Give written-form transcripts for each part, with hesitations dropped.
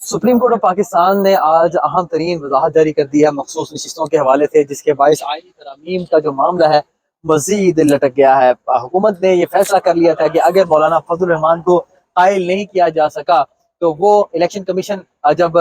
Supreme court of Pakistan ने आज अहम तरीन वजाहत जारी कर दी है मखसूस नशिस्तों के हवाले से, जिसके बायस आईनी तरमीम का जो मामला है मजीद लटक गया है। हुकूमत ने यह फैसला कर लिया था कि अगर मौलाना फजल रहमान को कायल नहीं किया जा सका तो वो इलेक्शन कमीशन जब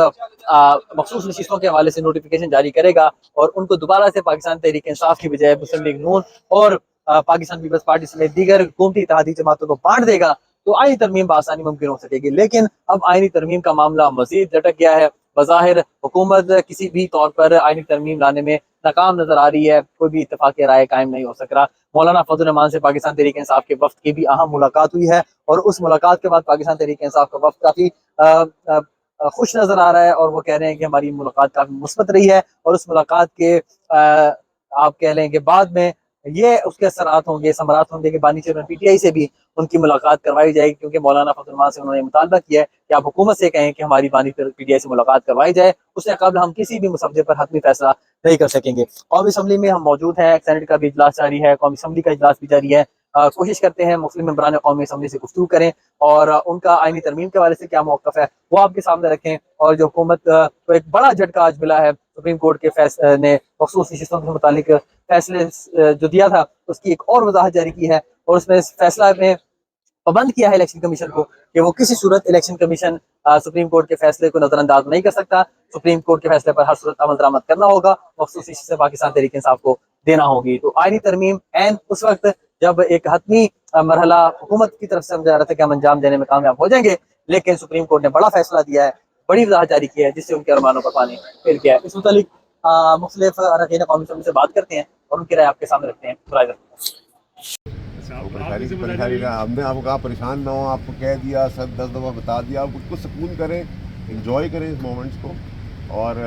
मखसूस नशिस्तों के हवाले से नोटिफिकेशन जारी करेगा और उनको दोबारा से पाकिस्तान तहरीक इंसाफ की बजाय मुस्लिम लीग नून और पाकिस्तान पीपल्स पार्टी समेत दीगर हुकूमती इत्तेहादी जमातों को बांट देगा तो आईनी तरमीम बआसानी मुमकिन हो सकेगी। लेकिन अब आईनी तरमीम का मामला मजीद लटक गया है। बज़ाहिर हुकूमत किसी भी तौर पर आईनी तरमीम लाने में नाकाम नजर आ रही है, कोई भी इत्तेफाक राय कायम नहीं हो सक रहा। मौलाना फजल रहमान से पाकिस्तान तहरीक इंसाफ के वफ्द की भी अहम मुलाकात हुई है और उस मुलाकात के बाद पाकिस्तान तहरीक इंसाफ का वफ्द काफी खुश नजर आ रहा है और वो कह रहे हैं कि हमारी मुलाकात काफी मुस्बत रही है और उस मुलाकात के आप कह लें कि बाद में ये उसके असरात होंगे, समरात होंगे कि बानी चेयरमैन पीटीआई से भी उनकी मुलाकात करवाई जाएगी, क्योंकि मौलाना फजल रहमान से उन्होंने मुतालबा किया है कि आप हुकूमत से कहें कि हमारी बानी पीटीआई से मुलाकात करवाई जाए, उससे कबल हम किसी भी मुसव्वदे पर हतमी फैसला नहीं कर सकेंगे। कौमी असम्बली में हम मौजूद हैं, सेनेट का भी इजलास जारी है, कौमी असम्बली का इजलास भी जारी है। कोशिश करते हैं मुस्लिम मेंबरान कौमी असम्बली से गुफ्तगू करें और उनका आईनी तरमीम के हवाले से क्या मौक़िफ़ है वो आपके सामने रखें। और जो हुकूमत को एक बड़ा झटका आज मिला है, सुप्रीम कोर्ट के फैसले ने मखसूस नशिस्तों के मुतालिक फैसले जो दिया था उसकी एक और वजाहत जारी की है और उसमें इस फैसला में पाबंद किया है इलेक्शन कमीशन को कि वो किसी सूरत इलेक्शन कमीशन सुप्रीम कोर्ट के फैसले को नजरअंदाज नहीं कर सकता। सुप्रीम कोर्ट के फैसले पर हर सूरत अमल दरामद करना होगा, मखसूस से पाकिस्तान तहरीक इंसाफ को देना होगी। तो आईनी तरमीम एन उस वक्त जब एक हतमी मरहला हुकूमत की तरफ से समझा रहा था कि हम अंजाम देने में कामयाब हो जाएंगे, लेकिन सुप्रीम कोर्ट ने बड़ा फैसला दिया है, बड़ी वजाहत जारी की है, जिससे उनके अरमानों पर पानी फिर गया है। इस मुतालिक मुख्तलिफ अरकान कौमी असम्बली से बात करते हैं और उनकी राय आपके सामने रखते हैं। परेशानी का हमने आपको कहा परेशान ना हो, आपको कह दिया, सब 10 दफ़ा बता दिया, आप उसको सुकून करें, इंजॉय करें इस मोमेंट्स को। और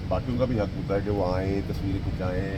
बाकी उनका भी हक होता है कि वो आएँ, तस्वीरें खिंचाएँ,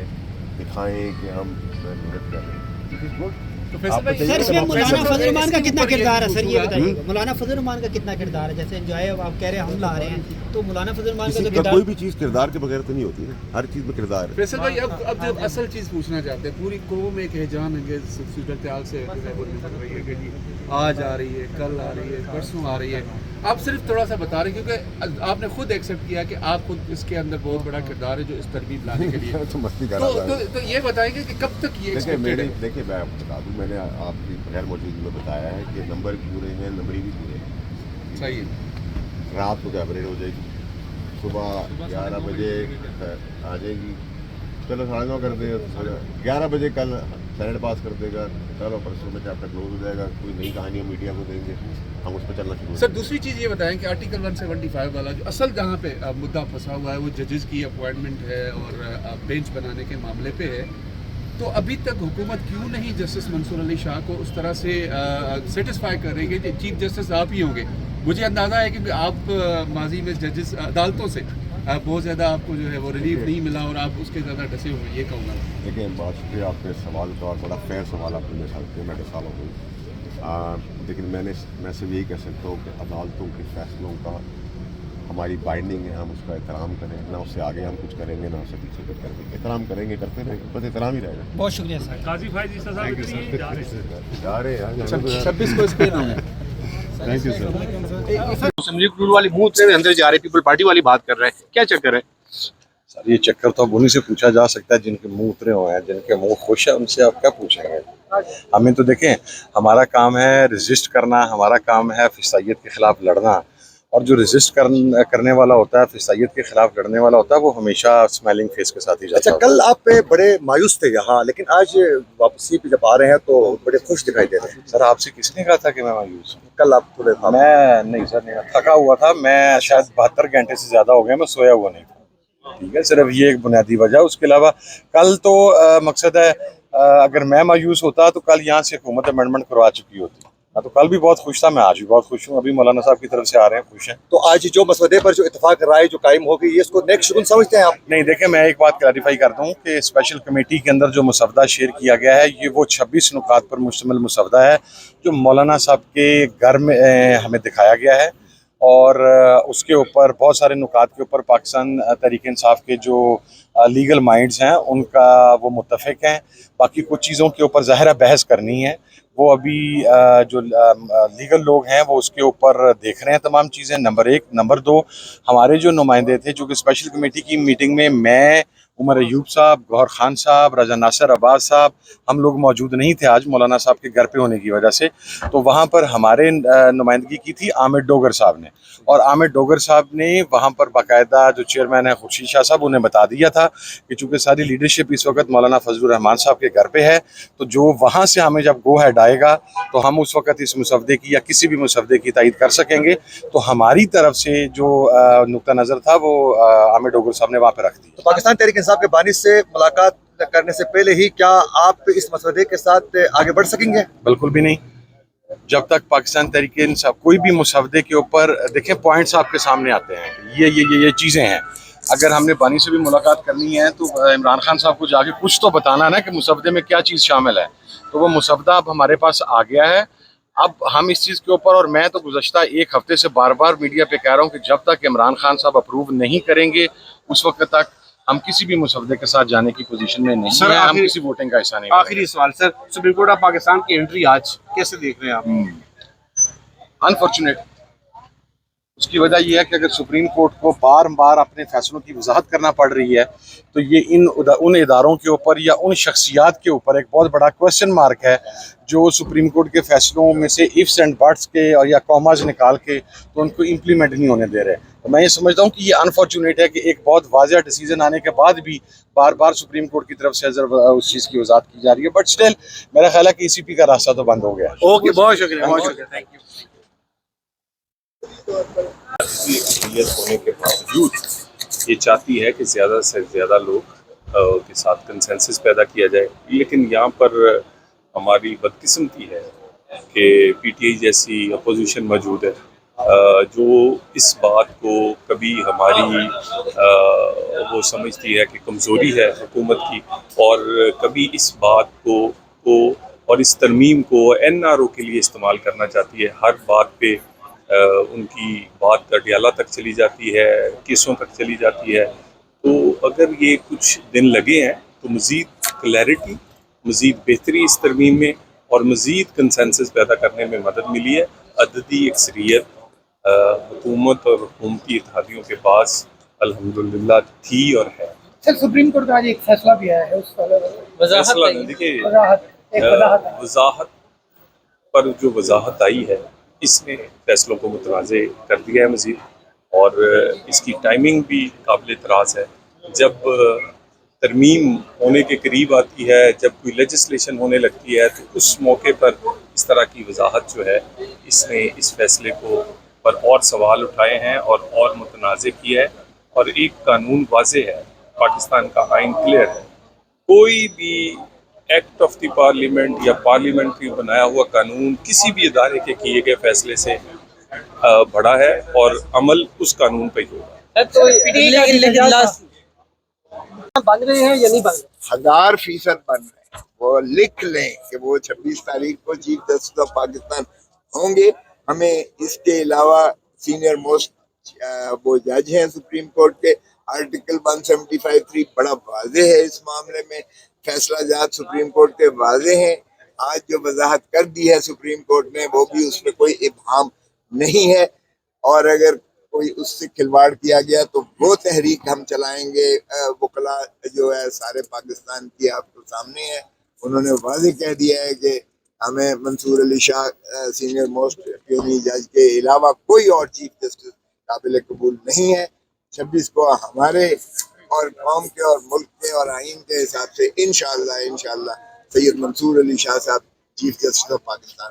दिखाएँ कि हम मेहनत कर रहे हैं। This is good. तो सर इसमें मौलाना फजल रहमान का कितना किरदार है सर, ये बताइए मौलाना फजल रहमान का कितना किरदार है? जैसे एंजॉय आप कह रहे हैं हम ला रहे हैं, तो मौलाना फजल रहमान का किरदार, कोई भी चीज़ किरदार के बगैर तो नहीं होती है, हर चीज़ में किरदार है। फैसल भाई अब जब असल चीज़ पूछना चाहते हैं, पूरी कौम एक हैजान है सूरत हाल से रही है कि जी आज आ रही है, कल आ रही है, परसों आ रही है। आप सिर्फ थोड़ा सा बता रहे हैं क्योंकि आपने खुद एक्सेप्ट किया कि आप खुद इसके अंदर बहुत बड़ा किरदार है जो इस तरबीब लाने के लिए तो मस्ती कर रहा है। तो ये बताएंगे कि कब तक ये एक्सपेक्टेड है? देखिए मैं आपको बता दूँ, मैंने आपकी गैर मौजूदगी में बताया है कि नंबर भी पूरे हैं, नंबरी भी पूरे हैं। सही है। रात को कैबरेट हो जाएगी, सुबह 11 बजे आ जाएगी, चलो 9:30 कर दे, 11 बजे कल सेनेट पास कर देगा, चलो परसों में चैप्टर क्लोज हो जाएगा, कोई नई कहानियाँ मीडिया को देंगे, हम उस पर चलना शुरू। सर दूसरी चीज़ ये बताएं कि आर्टिकल 175 वाला जो असल जहाँ पे मुद्दा फंसा हुआ है वो जजेस की अपॉइंटमेंट है और बेंच बनाने के मामले पे है, तो अभी तक हुकूमत क्यों नहीं जस्टिस मंसूर अली शाह को उस तरह से सेटिस्फाई कर रही है कि चीफ जस्टिस आप ही होंगे? मुझे अंदाज़ा है कि आप माजी में जजेस अदालतों से बहुत ज़्यादा आपको जो है वो रिलीफ नहीं मिला और आप उसके ज़्यादा डसे हुए, ये कहूँगा। देखिए बहुत शुक्रिया आपके सवाल का, और बड़ा फेयर सवाल आपने मेरे साथ किया, मैं सालों को। लेकिन मैं सिर्फ यही कह सकता हूँ कि अदालतों के फैसलों का हमारी बाइंडिंग है, हम उसका एहतराम करें, ना उससे आगे हम कुछ करेंगे ना उससे पीछे कुछ करेंगे, एहतराम करेंगे, करते रहेंगे, बस एहतराम ही रहेगा। बहुत शुक्रिया सर। काजी भाई जी जा रहे हैं 26 को स्पेन होंगे। Thank you sir. Muslim League Noon वाली मुंह से अंदर जा रहे, पीपल पार्टी वाली बात कर रहे हैं, क्या चक्कर है सर? ये चक्कर तो अब उन्हीं से पूछा जा सकता है जिनके मुंह उतरे हुए हैं, जिनके मुंह खुश है, उनसे आप क्या पूछेंगे? हमें तो देखें, हमारा काम है रजिस्ट करना, हमारा काम है फिसाइयत के खिलाफ लड़ना, और जो रजिस्ट करने वाला होता है, फिसाइयत के खिलाफ लड़ने वाला होता है, वो हमेशा स्माइलिंग फेस के साथ ही जाता है। अच्छा, कल आप पे बड़े मायूस थे यहाँ, लेकिन आज वापसी पे जब आ रहे हैं तो बड़े खुश दिखाई दे रहे हैं। सर आपसे किसने कहा था कि मैं मायूस हूँ? कल आप थोड़े मैं नहीं सर, नहीं, थका हुआ था मैं, शायद 72 घंटे से ज़्यादा हो गए मैं सोया हुआ नहीं था। ठीक है, सिर्फ ये एक बुनियादी वजह, उसके अलावा कल तो मकसद है अगर मैं मायूस होता तो कल यहाँ से हुकूमत अमेंडमेंट करवा चुकी होती। तो कल भी बहुत खुश था, मैं आज भी बहुत खुश हूँ। अभी मौलाना साहब की तरफ से आ रहे हैं, खुश हैं। तो आज जो मसवदे पर जो इत्तेफाक राय जो कायम होगी, ये इसको नेक्स्ट शुगुन समझते हैं आप? नहीं, देखें मैं एक बात क्लैरिफाई करता हूँ कि स्पेशल कमेटी के अंदर जो मसवदा शेयर किया गया है, ये वो 26 नुकात पर मुश्तमिल मसवदा है जो मौलाना साहब के घर में हमें दिखाया गया है, और उसके ऊपर बहुत सारे नुकात के ऊपर पाकिस्तान तहरीक इंसाफ के जो लीगल माइंड्स हैं उनका वो मुत्तफिक हैं। बाकी कुछ चीज़ों के ऊपर ज़ाहिर है बहस करनी है, वो अभी जो लीगल लोग हैं वो उसके ऊपर देख रहे हैं तमाम चीज़ें। नंबर 1। नंबर 2, हमारे जो नुमाइंदे थे, जो कि स्पेशल कमेटी की मीटिंग में मैं, उमर अयूब साहब, गौहर खान साहब, रजा नासिर अब्बास साहब, हम लोग मौजूद नहीं थे आज मौलाना साहब के घर पे होने की वजह से। तो वहाँ पर हमारे नुमाइंदगी की थी आमिर डोगर साहब ने, और आमिर डोगर साहब ने वहाँ पर बाकायदा जो चेयरमैन है खुर्शीद शाह साहब, उन्हें बता दिया था कि चूँकि सारी लीडरशिप इस वक्त मौलाना फजलुर रहमान साहब के घर पे है, तो जो वहाँ से हमें जब गो हेड आएगा तो हम उस वक्त इस मुसवदे की या किसी भी मुसवदे की तायीद कर सकेंगे। तो हमारी तरफ से जो नुक्ता नज़र था वो आमिर डोगर साहब ने वहाँ पर रख दी। तो पाकिस्तान तहरीक इंसाफ के बानी से मुलाकात करने से पहले ही क्या आप इस मसवदे के साथ आगे बढ़ सकेंगे? बिल्कुल भी नहीं। जब तक पाकिस्तान तहरीक इंसाफ कोई भी मुसवदे के ऊपर, देखें पॉइंट्स आपके सामने आते हैं, ये चीज़ें हैं। अगर हमने बानी से भी मुलाकात करनी है तो इमरान खान साहब को जाके कुछ तो बताना ना कि मुसवदे में क्या चीज़ शामिल है। तो वो मुसवदा अब हमारे पास आ गया है। अब हम इस चीज़ के ऊपर, और मैं तो गुज़श्ता 1 हफ्ते से बार बार मीडिया पे कह रहा हूँ कि जब तक इमरान खान साहब अप्रूव नहीं करेंगे उस वक्त तक हम किसी भी मुसवदे के साथ जाने की पोजीशन में नहीं है। हम किसी वोटिंग का हिस्सा नहीं। आखिरी सवाल sir, supreme court of Pakistan की एंट्री आज कैसे देख रहे हैं आप? अनफॉर्चुनेट। उसकी वजह यह है कि अगर सुप्रीम कोर्ट को बार बार अपने फैसलों की वजाहत करना पड़ रही है तो ये उन इदारों के ऊपर या उन शख्सियात के ऊपर एक बहुत बड़ा क्वेश्चन मार्क है जो सुप्रीम कोर्ट के फैसलों में से इफ्स एंड बट्स के और या कॉमाज निकाल के तो उनको इम्प्लीमेंट नहीं होने दे रहे। तो मैं ये समझता हूँ कि ये अनफॉर्चुनेट है कि एक बहुत वाज़ेह डिसीजन आने के बाद भी बार बार सुप्रीम कोर्ट की तरफ से उस चीज़ की वजाहत की जा रही है। बट स्टिल मेरा ख्याल है कि ECP का रास्ता तो बंद हो गया। ओके, बहुत शुक्रिया, बहुत शुक्रिया, थैंक यू। होने के बावजूद ये चाहती है कि ज़्यादा से ज़्यादा लोग के साथ कंसेंसस पैदा किया जाए, लेकिन यहाँ पर हमारी बदकिस्मती है कि PTI जैसी अपोजिशन मौजूद है जो इस बात को कभी हमारी वो समझती है कि कमज़ोरी है हुकूमत की, और कभी इस बात को और इस तरमीम को NRO के लिए इस्तेमाल करना चाहती है। हर बात पे उनकी बात अडियाला तक चली जाती है, केसों तक चली जाती है। तो अगर ये कुछ दिन लगे हैं तो मज़ीद क्लैरिटी, मज़ीद बेहतरी इस तरमीम में और मज़ीद कंसेंसस पैदा करने में मदद मिली है। अददी अक्सरियत हुकूमत और हुकूमती इत्तेहादियों के पास अल्हम्दुलिल्लाह थी और है। सर, सुप्रीम कोर्ट का आज एक फैसला भी आया है, उस फैसला देखिए, वजाहत पर जो वजाहत आई है इसने फैसलों को मुतनाज़े कर दिया है मज़ीद, और इसकी टाइमिंग भी काबिल एतराज़ है। जब तरमीम होने के करीब आती है, जब कोई लेजिस्लेशन होने लगती है, तो उस मौके पर इस तरह की वजाहत जो है इसने इस फैसले को पर और सवाल उठाए हैं और मुतनाज़े किया है। और एक कानून वाज़े है, पाकिस्तान का आइन क्लियर है, कोई भी एक्ट ऑफ द पार्लियामेंट या पार्लियामेंट्री बनाया हुआ कानून किसी भी इदारे के किए गए फैसले से बड़ा है और अमल उस कानून पर ही होगा। बन रहे हैं या नहीं बन रहे? 1000% बन रहे हैं। वो लिख लें कि वो 26 तारीख को चीफ जस्टिस ऑफ पाकिस्तान होंगे। हमें इसके अलावा सीनियर मोस्ट वो जज हैं सुप्रीम कोर्ट के, आर्टिकल 175(3) बड़ा वाज़ेह है इस मामले में, फैसला जात सुप्रीम कोर्ट के वाज़ेह हैं। आज जो वजाहत कर दी है सुप्रीम कोर्ट ने वो भी उसमें कोई इब्हाम नहीं है, और अगर कोई उससे खिलवाड़ किया गया तो वो तहरीक हम चलाएंगे। वकला जो है सारे पाकिस्तान की आपको सामने है, उन्होंने वाज़ेह कह दिया है कि हमें Mansoor Ali Shah senior most attorney जज के अलावा कोई और चीफ जस्टिस काबिल कबूल नहीं है। 26 को हमारे और कौम के और मुल्क के और आइन के हिसाब से इंशाअल्लाह सैयद मंसूर अली शाह साहब चीफ जस्टिस ऑफ पाकिस्तान।